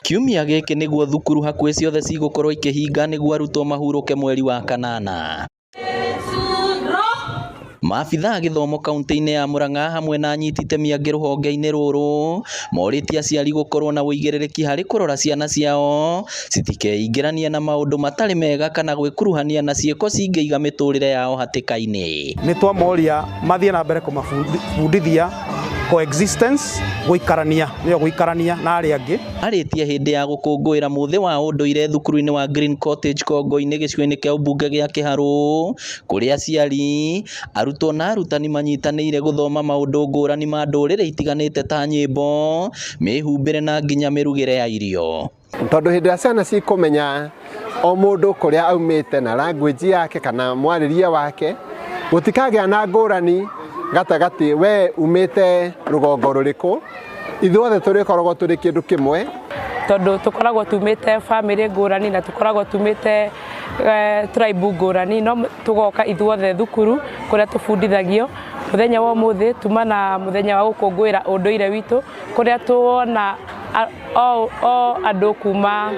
Kiumia gĩkĩ nĩguo thukuru hakuhĩ ciothe cigũkorwo ikĩhinga nĩguo arutwo mahurũke mweri wa kanana. Maabitha a gĩthomo kaunti-inĩ ya Murang'a hamwe na anyiti itemi angĩ rũhonge-inĩ rũrũ morĩtie aciari gũkorwo na wĩigĩrĩrĩki harĩ kũrora ciana ciao citikeingĩranie na maũndũ matarĩ mega kana gwĩkuruhania na ciĩko cingĩiga mĩtũrĩre yao hatĩka-inĩ. Nĩ twamoria mathiĩ na mbere kũmabundithia coexistence, gũikarania na arĩa angĩ. Arĩtie hĩndĩ ya gũkũngũĩra mũthĩ wa ũndũire thukuru-inĩ wa Green Cottage Kongo-inĩ gĩcigo-inĩ kĩa ũmbunge gĩa Kĩharũ, kũrĩa aciari, arutwo na arutani manyitanĩire gũthoma maũndũ ngũrani ma ndũrĩrĩ itiganĩte ta nyĩmbo, mĩhumbĩre na nginya mĩrugĩre ya irio. Tondũ hĩndĩ ya ciana cikomenya o mũndũ kũrĩa aumĩte na language yake kana mwarĩrie wake, gũtikagĩa na ngũrani gatagatĩ we umĩte rũgongo rũrĩkũ, ithuothe tũrĩkoragwo tũrĩ kĩndũ kĩmwe. Tondũ tũkoragwo tumĩte family ngũrani na tũkoragwo tumĩte tribe ngũrani, no tũgoka ithuothe thukuru kũrĩa tũbundithagio mũthenya wa ũmũthĩ tuma na mũthenya wa gũkũngũĩra ũndũire witũ, kũrĩa tuona o andũ kuma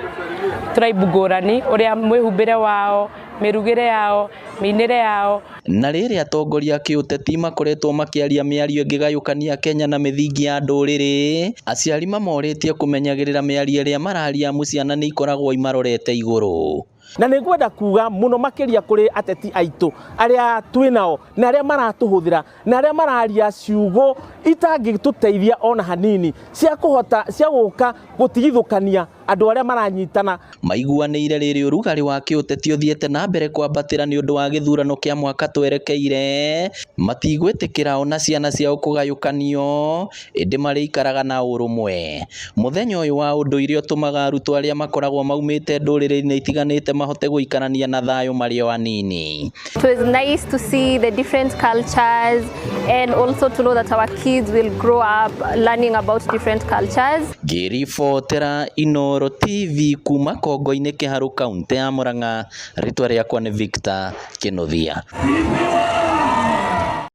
tribe ngũrani ũrĩa mwĩhumbĩre wao, mĩrugĩre yao, mĩinĩre yao. Na rĩrĩ atongoria a kĩũteti makoretwo makĩaria mĩario ĩngĩgayũkania Kenya na mĩthingi ya ndũrĩrĩ, aciari mamorĩtie kũmenyagĩrĩra mĩario ĩrĩa mararia amu ciana nĩ ikoragwo imarorete igũrũ. Na nĩngwenda kuga mũno makĩria kũrĩ ateti aitũ arĩa twĩnao na arĩa maratũhũthĩra na arĩa mararia ciugo itangĩtũteithia ona hanini cia gũka gũtigithũkania andũ arĩa maranyitana. Maiguanĩire rĩrĩ ũrugarĩ wa kĩũteti ũthiĩte na mbere kwambatĩra nĩ ũndũ wa gĩthurano kĩa mwaka twerekeire, matigwĩtĩkĩra ona ciana ciao kũgayũkanio, ĩndĩ marĩikaraga na ũrũmwe. Mũthenya ũyũ wa ũndũire ũtũmaga arutwo arĩa makoragwo maumĩte ndũrĩrĩ-inĩ itiganĩte mahote gũikarania na thayũ marĩ o anini. It was nice to see the different cultures and also to know that our kids will grow up learning about different cultures. Ngĩribotera Inooro TV kuma Kongo-inĩ Kĩharũ kaunti ya Murang'a, rĩtwa rĩakwa nĩ Victor Kĩnuthia.